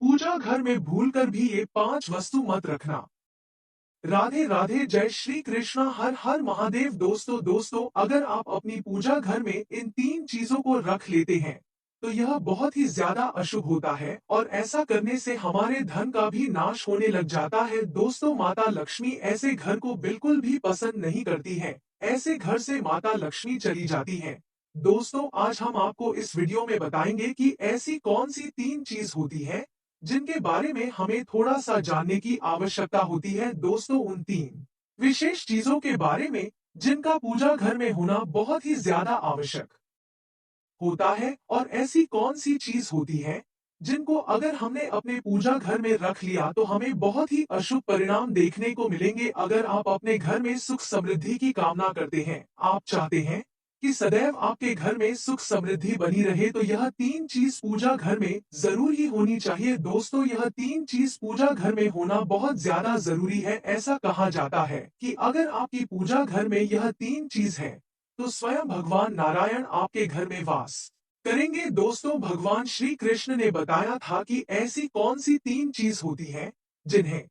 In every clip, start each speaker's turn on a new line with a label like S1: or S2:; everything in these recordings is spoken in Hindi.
S1: पूजा घर में भूलकर भी ये 5 वस्तु मत रखना। राधे राधे, जय श्री कृष्णा, हर हर महादेव। दोस्तों अगर आप अपनी पूजा घर में इन 3 चीजों को रख लेते हैं तो यह बहुत ही ज्यादा अशुभ होता है और ऐसा करने से हमारे धन का भी नाश होने लग जाता है। दोस्तों, माता लक्ष्मी ऐसे घर को बिल्कुल भी पसंद नहीं करती है। ऐसे घर से माता लक्ष्मी चली जाती है। दोस्तों, आज हम आपको इस वीडियो में बताएंगे कि ऐसी कौन सी 3 चीज होती है जिनके बारे में हमें थोड़ा सा जानने की आवश्यकता होती है। दोस्तों, उन 3 विशेष चीजों के बारे में जिनका पूजा घर में होना बहुत ही ज्यादा आवश्यक होता है, और ऐसी कौन सी चीज होती है जिनको अगर हमने अपने पूजा घर में रख लिया तो हमें बहुत ही अशुभ परिणाम देखने को मिलेंगे। अगर आप अपने घर में सुख समृद्धि की कामना करते हैं, आप चाहते हैं कि सदैव आपके घर में सुख समृद्धि बनी रहे, तो यह 3 चीज पूजा घर में जरूर ही होनी चाहिए। दोस्तों, यह 3 चीज पूजा घर में होना बहुत ज्यादा जरूरी है। ऐसा कहा जाता है कि अगर आपकी पूजा घर में यह 3 चीज है तो स्वयं भगवान नारायण आपके घर में वास करेंगे। दोस्तों, भगवान श्री कृष्ण ने बताया था कि ऐसी कौन सी 3 चीज होती हैं जिन्हें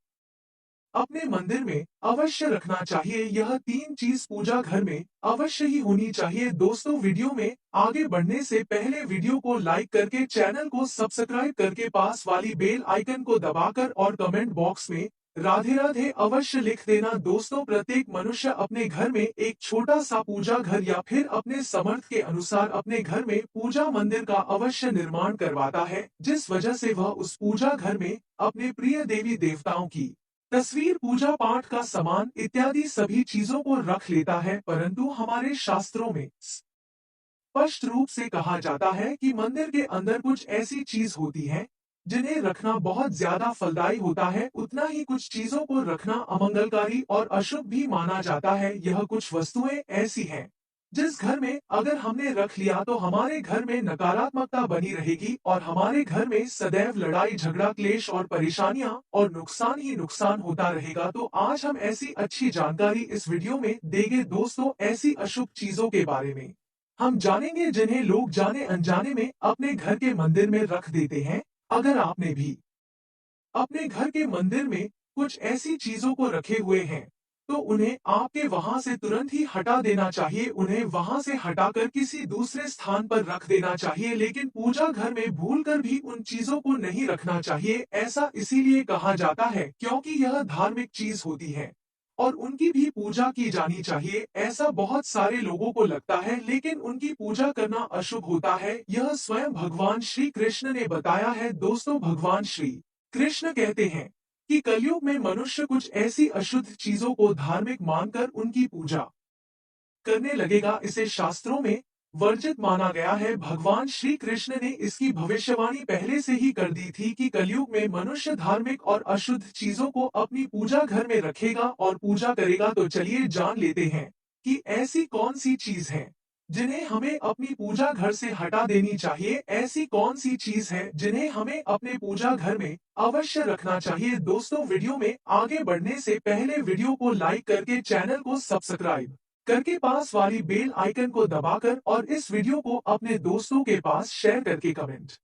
S1: अपने मंदिर में अवश्य रखना चाहिए। यह 3 चीज पूजा घर में अवश्य ही होनी चाहिए। दोस्तों, वीडियो में आगे बढ़ने से पहले वीडियो को लाइक करके चैनल को सब्सक्राइब करके पास वाली बेल आइकन को दबाकर और कमेंट बॉक्स में राधे राधे अवश्य लिख देना। दोस्तों, प्रत्येक मनुष्य अपने घर में एक छोटा सा पूजा घर या फिर अपने समर्थ के अनुसार अपने घर में पूजा मंदिर का अवश्य निर्माण करवाता है, जिस वजह से वह उस पूजा घर में अपने प्रिय देवी देवताओं की तस्वीर, पूजा पाठ का सामान इत्यादि सभी चीजों को रख लेता है। परंतु हमारे शास्त्रों में स्पष्ट रूप से कहा जाता है कि मंदिर के अंदर कुछ ऐसी चीज होती है जिन्हें रखना बहुत ज्यादा फलदायी होता है, उतना ही कुछ चीजों को रखना अमंगलकारी और अशुभ भी माना जाता है। यह कुछ वस्तुएं ऐसी हैं जिस घर में अगर हमने रख लिया तो हमारे घर में नकारात्मकता बनी रहेगी और हमारे घर में सदैव लड़ाई झगड़ा क्लेश और परेशानियां और नुकसान ही नुकसान होता रहेगा। तो आज हम ऐसी अच्छी जानकारी इस वीडियो में देंगे। दोस्तों, ऐसी अशुभ चीजों के बारे में हम जानेंगे जिन्हें लोग जाने अनजाने में अपने घर के मंदिर में रख देते हैं। अगर आपने भी अपने घर के मंदिर में कुछ ऐसी चीजों को रखे हुए हैं तो उन्हें आपके वहां से तुरंत ही हटा देना चाहिए। उन्हें वहां से हटाकर किसी दूसरे स्थान पर रख देना चाहिए, लेकिन पूजा घर में भूलकर भी उन चीजों को नहीं रखना चाहिए। ऐसा इसीलिए कहा जाता है क्योंकि यह धार्मिक चीज होती है और उनकी भी पूजा की जानी चाहिए। ऐसा बहुत सारे लोगों को लगता है, लेकिन उनकी पूजा करना अशुभ होता है। यह स्वयं भगवान श्री कृष्ण ने बताया है। दोस्तों, भगवान श्री कृष्ण कहते हैं कि कलयुग में मनुष्य कुछ ऐसी अशुद्ध चीजों को धार्मिक मानकर उनकी पूजा करने लगेगा। इसे शास्त्रों में वर्जित माना गया है। भगवान श्री कृष्ण ने इसकी भविष्यवाणी पहले से ही कर दी थी कि कलयुग में मनुष्य धार्मिक और अशुद्ध चीजों को अपनी पूजा घर में रखेगा और पूजा करेगा। तो चलिए जान लेते हैं कि ऐसी कौन सी चीज है जिन्हें हमें अपनी पूजा घर से हटा देनी चाहिए। ऐसी कौन सी चीज है जिन्हें हमें अपने पूजा घर में अवश्य रखना चाहिए। दोस्तों, वीडियो में आगे बढ़ने से पहले वीडियो को लाइक करके चैनल को सब्सक्राइब करके पास वाली बेल आइकन को दबाकर और इस वीडियो को अपने दोस्तों के पास शेयर करके कमेंट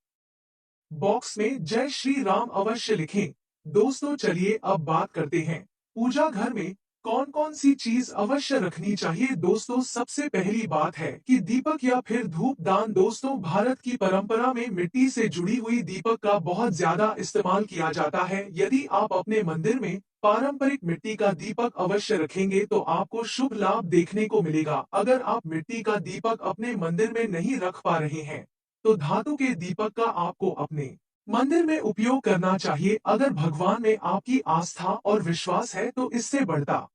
S1: बॉक्स में जय श्री राम अवश्य लिखें। दोस्तों, चलिए अब बात करते हैं पूजा घर में कौन कौन सी चीज अवश्य रखनी चाहिए। दोस्तों, सबसे पहली बात है कि दीपक या फिर धूप दान। दोस्तों, भारत की परंपरा में मिट्टी से जुड़ी हुई दीपक का बहुत ज्यादा इस्तेमाल किया जाता है। यदि आप अपने मंदिर में पारंपरिक मिट्टी का दीपक अवश्य रखेंगे तो आपको शुभ लाभ देखने को मिलेगा। अगर आप मिट्टी का दीपक अपने मंदिर में नहीं रख पा रहे हैं तो धातु के दीपक का आपको अपने मंदिर में उपयोग करना चाहिए। अगर भगवान में आपकी आस्था और विश्वास है तो इससे बढ़ता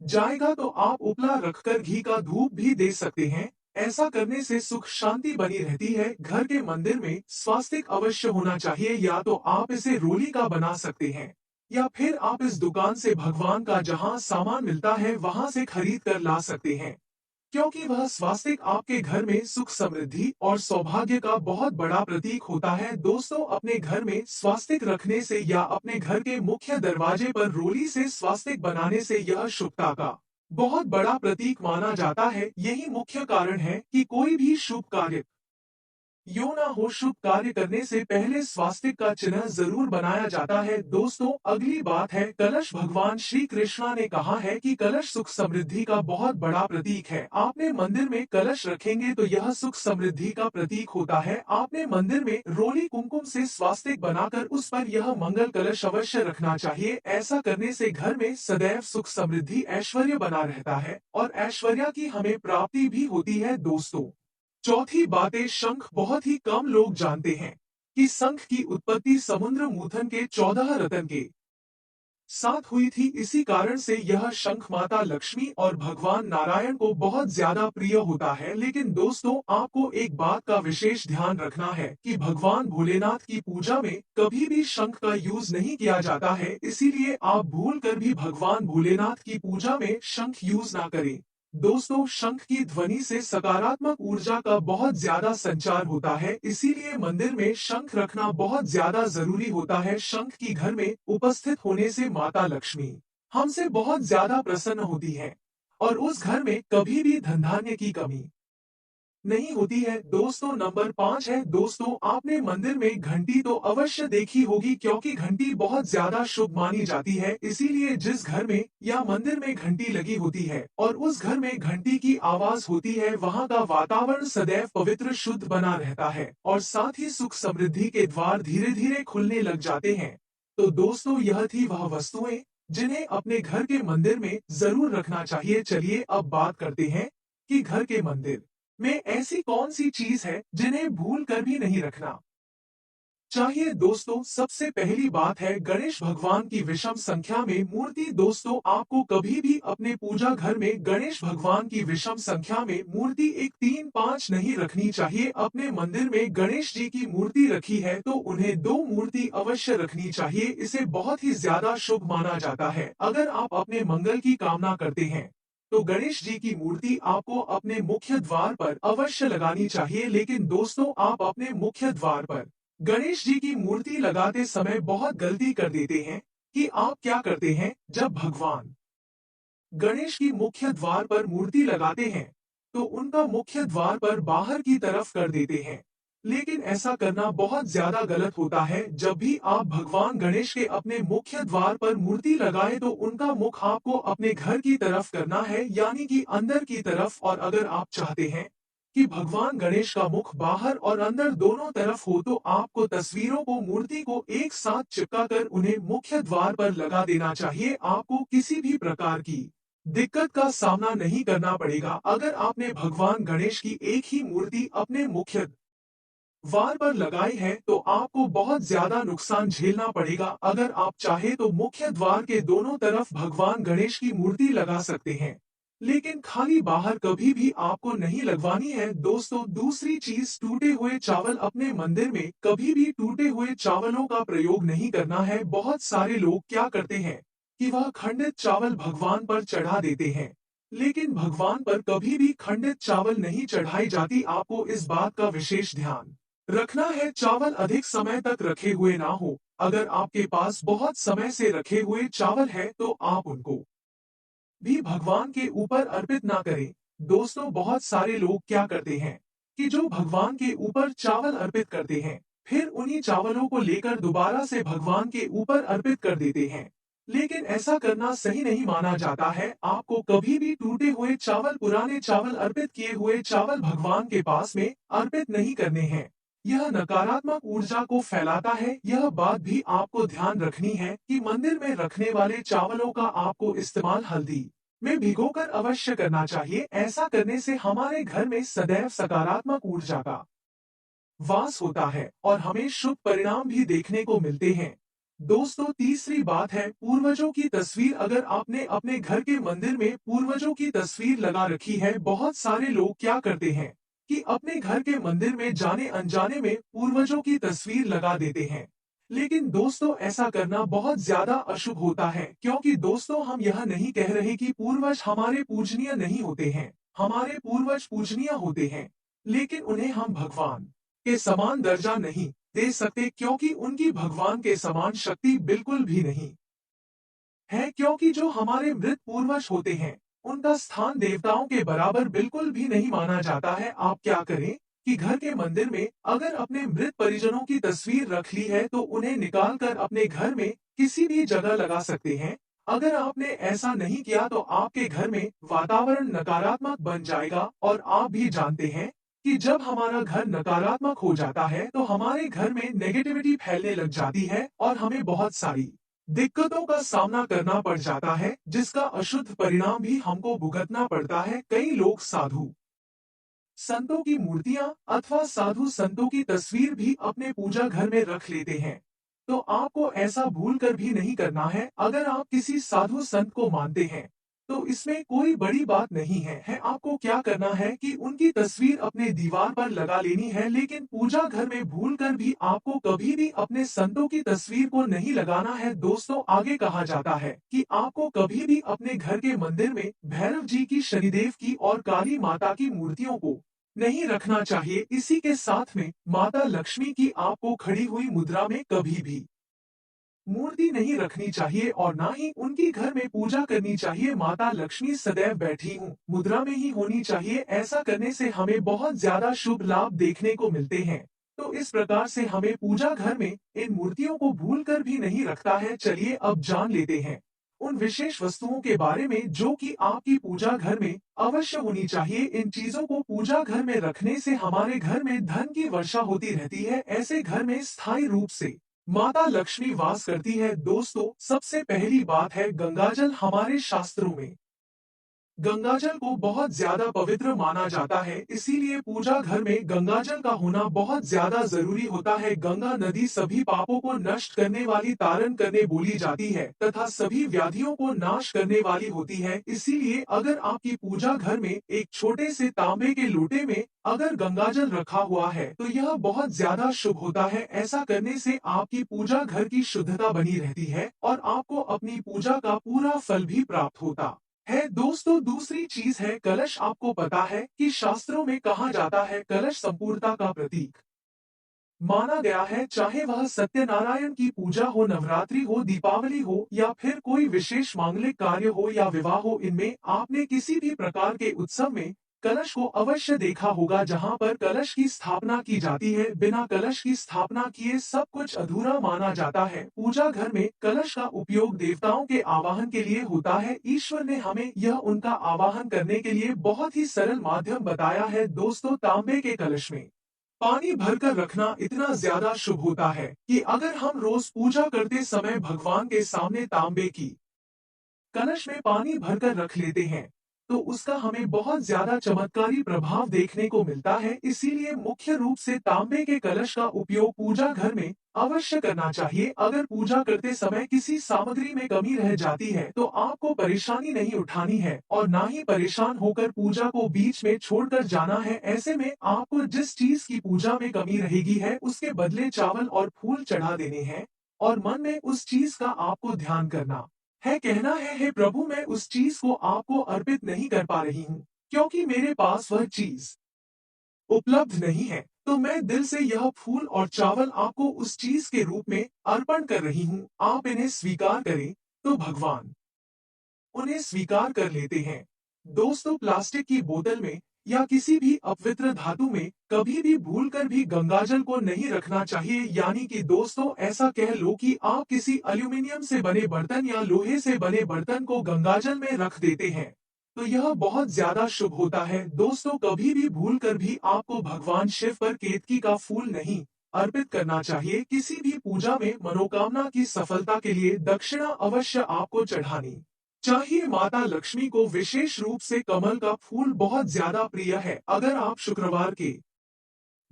S1: जाएगा तो आप उपला रखकर घी का धूप भी दे सकते हैं। ऐसा करने से सुख शांति बनी रहती है। घर के मंदिर में स्वास्तिक अवश्य होना चाहिए। या तो आप इसे रोली का बना सकते हैं या फिर आप इस दुकान से भगवान का जहां सामान मिलता है वहां से खरीद कर ला सकते हैं, क्योंकि वह स्वास्तिक आपके घर में सुख समृद्धि और सौभाग्य का बहुत बड़ा प्रतीक होता है। दोस्तों, अपने घर में स्वास्तिक रखने से या अपने घर के मुख्य दरवाजे पर रोली से स्वास्तिक बनाने से यह शुभता का बहुत बड़ा प्रतीक माना जाता है। यही मुख्य कारण है कि कोई भी शुभ कार्य यो ना हो, शुभ कार्य करने से पहले स्वास्तिक का चिन्ह जरूर बनाया जाता है। दोस्तों, अगली बात है कलश। भगवान श्री कृष्णा ने कहा है कि कलश सुख समृद्धि का बहुत बड़ा प्रतीक है। आपने मंदिर में कलश रखेंगे तो यह सुख समृद्धि का प्रतीक होता है। आपने मंदिर में रोली कुमकुम से स्वास्तिक बनाकर उस पर यह मंगल कलश अवश्य रखना चाहिए। ऐसा करने से घर में सदैव सुख समृद्धि ऐश्वर्य बना रहता है और ऐश्वर्य की हमें प्राप्ति भी होती है। दोस्तों, चौथी बातें, शंख। बहुत ही कम लोग जानते हैं कि शंख की उत्पत्ति समुद्र मंथन के 14 रत्न के साथ हुई थी। इसी कारण से यह शंख माता लक्ष्मी और भगवान नारायण को बहुत ज्यादा प्रिय होता है। लेकिन दोस्तों, आपको एक बात का विशेष ध्यान रखना है कि भगवान भोलेनाथ की पूजा में कभी भी शंख का यूज नहीं किया जाता है। इसीलिए आप भूल कर भी भगवान भोलेनाथ की पूजा में शंख यूज ना करें। दोस्तों, शंख की ध्वनि से सकारात्मक ऊर्जा का बहुत ज्यादा संचार होता है। इसीलिए मंदिर में शंख रखना बहुत ज्यादा जरूरी होता है। शंख की घर में उपस्थित होने से माता लक्ष्मी हमसे बहुत ज्यादा प्रसन्न होती है और उस घर में कभी भी धन धान्य की कमी नहीं होती है। दोस्तों, नंबर 5 है। दोस्तों, आपने मंदिर में घंटी तो अवश्य देखी होगी, क्योंकि घंटी बहुत ज्यादा शुभ मानी जाती है। इसीलिए जिस घर में या मंदिर में घंटी लगी होती है और उस घर में घंटी की आवाज होती है, वहाँ का वातावरण सदैव पवित्र शुद्ध बना रहता है और साथ ही सुख समृद्धि के द्वार धीरे धीरे खुलने लग जाते हैं। तो दोस्तों, यह थी वह वस्तुएं जिन्हें अपने घर के मंदिर में जरूर रखना चाहिए। चलिए अब बात करते हैं कि घर के मंदिर में ऐसी कौन सी चीज है जिन्हें भूल कर भी नहीं रखना चाहिए। दोस्तों, सबसे पहली बात है गणेश भगवान की विषम संख्या में मूर्ति। दोस्तों, आपको कभी भी अपने पूजा घर में गणेश भगवान की विषम संख्या में मूर्ति 1, 3, 5 नहीं रखनी चाहिए। अपने मंदिर में गणेश जी की मूर्ति रखी है तो उन्हें 2 मूर्ति अवश्य रखनी चाहिए। इसे बहुत ही ज्यादा शुभ माना जाता है। अगर आप अपने मंगल की कामना करते हैं तो गणेश जी की मूर्ति आपको अपने मुख्य द्वार पर अवश्य लगानी चाहिए। लेकिन दोस्तों, आप अपने मुख्य द्वार पर गणेश जी की मूर्ति लगाते समय बहुत गलती कर देते हैं कि आप क्या करते हैं, जब भगवान गणेश की मुख्य द्वार पर मूर्ति लगाते हैं तो उनका मुख्य द्वार पर बाहर की तरफ कर देते हैं। लेकिन ऐसा करना बहुत ज्यादा गलत होता है। जब भी आप भगवान गणेश के अपने मुख्य द्वार पर मूर्ति लगाए तो उनका मुख आपको अपने घर की तरफ करना है, यानी कि अंदर की तरफ। और अगर आप चाहते हैं कि भगवान गणेश का मुख बाहर और अंदर दोनों तरफ हो तो आपको तस्वीरों को, मूर्ति को एक साथ चिपकाकर उन्हें मुख्य द्वार पर लगा देना चाहिए। आपको किसी भी प्रकार की दिक्कत का सामना नहीं करना पड़ेगा। अगर आपने भगवान गणेश की एक ही मूर्ति अपने मुख्य द्वार पर लगाई है तो आपको बहुत ज्यादा नुकसान झेलना पड़ेगा। अगर आप चाहे तो मुख्य द्वार के दोनों तरफ भगवान गणेश की मूर्ति लगा सकते हैं, लेकिन खाली बाहर कभी भी आपको नहीं लगवानी है। दोस्तों, दूसरी चीज, टूटे हुए चावल। अपने मंदिर में कभी भी टूटे हुए चावलों का प्रयोग नहीं करना है। बहुत सारे लोग क्या करते हैं कि वह खंडित चावल भगवान पर चढ़ा देते हैं, लेकिन भगवान पर कभी भी खंडित चावल नहीं चढ़ाई जाती। आपको इस बात का विशेष ध्यान रखना है, चावल अधिक समय तक रखे हुए ना हो। अगर आपके पास बहुत समय से रखे हुए चावल है तो आप उनको भी भगवान के ऊपर अर्पित ना करें। दोस्तों, बहुत सारे लोग क्या करते हैं कि जो भगवान के ऊपर चावल अर्पित करते हैं, फिर उन्हीं चावलों को लेकर दोबारा से भगवान के ऊपर अर्पित कर देते हैं। लेकिन ऐसा करना सही नहीं माना जाता है। आपको कभी भी टूटे हुए चावल, पुराने चावल, अर्पित किए हुए चावल भगवान के पास में अर्पित नहीं करने हैं। यह नकारात्मक ऊर्जा को फैलाता है। यह बात भी आपको ध्यान रखनी है कि मंदिर में रखने वाले चावलों का आपको इस्तेमाल हल्दी में भिगोकर अवश्य करना चाहिए। ऐसा करने से हमारे घर में सदैव सकारात्मक ऊर्जा का वास होता है और हमें शुभ परिणाम भी देखने को मिलते हैं। दोस्तों, तीसरी बात है पूर्वजों की तस्वीर। अगर आपने अपने घर के मंदिर में पूर्वजों की तस्वीर लगा रखी है, बहुत सारे लोग क्या करते हैं कि अपने घर के मंदिर में जाने अनजाने में पूर्वजों की तस्वीर लगा देते हैं। लेकिन दोस्तों, ऐसा करना बहुत ज्यादा अशुभ होता है, क्योंकि दोस्तों, हम यह नहीं कह रहे कि पूर्वज हमारे पूजनीय नहीं होते हैं। हमारे पूर्वज पूजनीय होते हैं, लेकिन उन्हें हम भगवान के समान दर्जा नहीं दे सकते, क्योंकि उनकी भगवान के समान शक्ति बिल्कुल भी नहीं है। क्योंकि जो हमारे मृत पूर्वज होते हैं उनका स्थान देवताओं के बराबर बिल्कुल भी नहीं माना जाता है। आप क्या करें कि घर के मंदिर में अगर अपने मृत परिजनों की तस्वीर रख ली है तो उन्हें निकाल कर अपने घर में किसी भी जगह लगा सकते हैं। अगर आपने ऐसा नहीं किया तो आपके घर में वातावरण नकारात्मक बन जाएगा और आप भी जानते हैं कि जब हमारा घर नकारात्मक हो जाता है तो हमारे घर में नेगेटिविटी फैलने लग जाती है और हमें बहुत सारी दिक्कतों का सामना करना पड़ जाता है, जिसका अशुद्ध परिणाम भी हमको भुगतना पड़ता है। कई लोग साधु संतों की मूर्तियां अथवा साधु संतों की तस्वीर भी अपने पूजा घर में रख लेते हैं। तो आपको ऐसा भूल कर भी नहीं करना है। अगर आप किसी साधु संत को मानते हैं तो इसमें कोई बड़ी बात नहीं है। आपको क्या करना है कि उनकी तस्वीर अपने दीवार पर लगा लेनी है, लेकिन पूजा घर में भूल कर भी आपको कभी भी अपने संतों की तस्वीर को नहीं लगाना है। दोस्तों, आगे कहा जाता है कि आपको कभी भी अपने घर के मंदिर में भैरव जी की, शनिदेव की और काली माता की मूर्तियों को नहीं रखना चाहिए। इसी के साथ में माता लक्ष्मी की आपको खड़ी हुई मुद्रा में कभी भी मूर्ति नहीं रखनी चाहिए और ना ही उनकी घर में पूजा करनी चाहिए। माता लक्ष्मी सदैव बैठी हूँ मुद्रा में ही होनी चाहिए। ऐसा करने से हमें बहुत ज्यादा शुभ लाभ देखने को मिलते हैं। तो इस प्रकार से हमें पूजा घर में इन मूर्तियों को भूल कर भी नहीं रखता है। चलिए अब जान लेते हैं उन विशेष वस्तुओं के बारे में जो कि आपकी पूजा घर में अवश्य होनी चाहिए। इन चीजों को पूजा घर में रखने से हमारे घर में धन की वर्षा होती रहती है। ऐसे घर में स्थायी रूप से माता लक्ष्मी वास करती है। दोस्तों, सबसे पहली बात है गंगाजल। हमारे शास्त्रों में गंगाजल को बहुत ज्यादा पवित्र माना जाता है, इसीलिए पूजा घर में गंगाजल का होना बहुत ज्यादा जरूरी होता है। गंगा नदी सभी पापों को नष्ट करने वाली, तारण करने बोली जाती है तथा सभी व्याधियों को नाश करने वाली होती है। इसीलिए अगर आपकी पूजा घर में एक छोटे से तांबे के लोटे में अगर गंगाजल रखा हुआ है तो यह बहुत ज्यादा शुभ होता है। ऐसा करने से आपकी पूजा घर की शुद्धता बनी रहती है और आपको अपनी पूजा का पूरा फल भी प्राप्त होता है। दोस्तों, दूसरी चीज है कलश। आपको पता है कि शास्त्रों में कहा जाता है कलश संपूर्णता का प्रतीक माना गया है। चाहे वह सत्यनारायण की पूजा हो, नवरात्रि हो, दीपावली हो या फिर कोई विशेष मांगलिक कार्य हो या विवाह हो, इनमें आपने किसी भी प्रकार के उत्सव में कलश को अवश्य देखा होगा। जहां पर कलश की स्थापना की जाती है, बिना कलश की स्थापना किए सब कुछ अधूरा माना जाता है। पूजा घर में कलश का उपयोग देवताओं के आवाहन के लिए होता है। ईश्वर ने हमें यह उनका आवाहन करने के लिए बहुत ही सरल माध्यम बताया है। दोस्तों, तांबे के कलश में पानी भरकर रखना इतना ज्यादा शुभ होता है कि अगर हम रोज पूजा करते समय भगवान के सामने तांबे की कलश में पानी भरकर रख लेते हैं तो उसका हमें बहुत ज्यादा चमत्कारी प्रभाव देखने को मिलता है। इसीलिए मुख्य रूप से तांबे के कलश का उपयोग पूजा घर में अवश्य करना चाहिए। अगर पूजा करते समय किसी सामग्री में कमी रह जाती है तो आपको परेशानी नहीं उठानी है और ना ही परेशान होकर पूजा को बीच में छोड़कर जाना है। ऐसे में आपको जिस चीज की पूजा में कमी रहेगी है उसके बदले चावल और फूल चढ़ा देने हैं और मन में उस चीज का आपको ध्यान करना है। कहना है हे प्रभु, मैं उस चीज को आपको अर्पित नहीं कर पा रही हूँ क्योंकि मेरे पास वह चीज उपलब्ध नहीं है। तो मैं दिल से यह फूल और चावल आपको उस चीज के रूप में अर्पण कर रही हूँ। आप इन्हें स्वीकार करें तो भगवान उन्हें स्वीकार कर लेते हैं। दोस्तों, प्लास्टिक की बोतल में या किसी भी अपवित्र धातु में कभी भी भूलकर भी गंगाजल को नहीं रखना चाहिए। यानी कि दोस्तों, ऐसा कह लो कि आप किसी एल्यूमिनियम से बने बर्तन या लोहे से बने बर्तन को गंगाजल में रख देते हैं तो यह बहुत ज्यादा शुभ होता है। दोस्तों, कभी भी भूलकर भी आपको भगवान शिव पर केतकी का फूल नहीं अर्पित करना चाहिए। किसी भी पूजा में मनोकामना की सफलता के लिए दक्षिणा अवश्य आपको चढ़ानी चाहिए। माता लक्ष्मी को विशेष रूप से कमल का फूल बहुत ज्यादा प्रिय है। अगर आप शुक्रवार के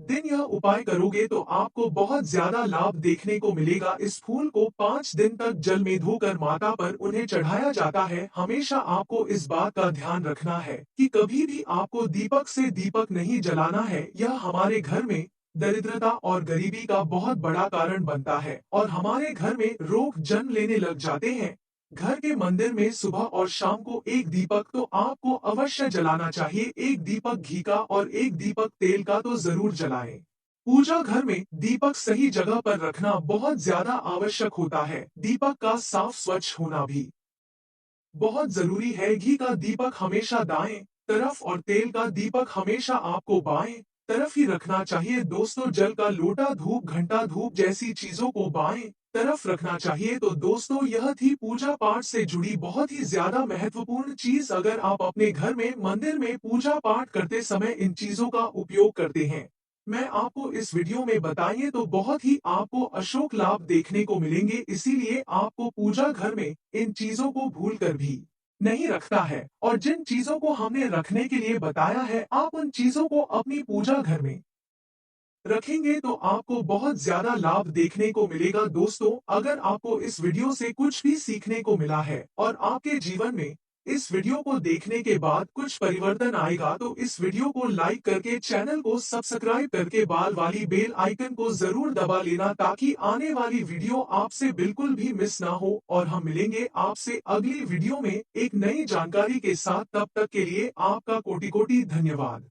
S1: दिन यह उपाय करोगे तो आपको बहुत ज्यादा लाभ देखने को मिलेगा। इस फूल को 5 दिन तक जल में धोकर माता पर उन्हें चढ़ाया जाता है। हमेशा आपको इस बात का ध्यान रखना है कि कभी भी आपको दीपक से दीपक नहीं जलाना है। यह हमारे घर में दरिद्रता और गरीबी का बहुत बड़ा कारण बनता है और हमारे घर में रोग जन्म लेने लग जाते हैं। घर के मंदिर में सुबह और शाम को एक दीपक तो आपको अवश्य जलाना चाहिए। एक दीपक घी का और एक दीपक तेल का तो जरूर जलाएं। पूजा घर में दीपक सही जगह पर रखना बहुत ज्यादा आवश्यक होता है। दीपक का साफ स्वच्छ होना भी बहुत जरूरी है। घी का दीपक हमेशा दाएं तरफ और तेल का दीपक हमेशा आपको बाएं तरफ ही रखना चाहिए दोस्तों। जल का लोटा, धूप घंटा, धूप जैसी चीजों को बाएं तरफ रखना चाहिए। तो दोस्तों यह थी पूजा पाठ से जुड़ी बहुत ही ज्यादा महत्वपूर्ण चीज। अगर आप अपने घर में मंदिर में पूजा पाठ करते समय इन चीजों का उपयोग करते हैं, मैं आपको इस वीडियो में बताइए तो बहुत ही आपको अशोक लाभ देखने को मिलेंगे। इसीलिए आपको पूजा घर में इन चीजों को भूल कर भी नहीं रखता है। और जिन चीजों को हमने रखने के लिए बताया है, आप उन चीजों को अपनी पूजा घर में रखेंगे तो आपको बहुत ज्यादा लाभ देखने को मिलेगा। दोस्तों अगर आपको इस वीडियो से कुछ भी सीखने को मिला है और आपके जीवन में इस वीडियो को देखने के बाद कुछ परिवर्तन आएगा, तो इस वीडियो को लाइक करके चैनल को सब्सक्राइब करके बाल वाली बेल आइकन को जरूर दबा लेना, ताकि आने वाली वीडियो आपसे बिल्कुल भी मिस ना हो। और हम मिलेंगे आपसे अगली वीडियो में एक नई जानकारी के साथ। तब तक के लिए आपका कोटि कोटि धन्यवाद।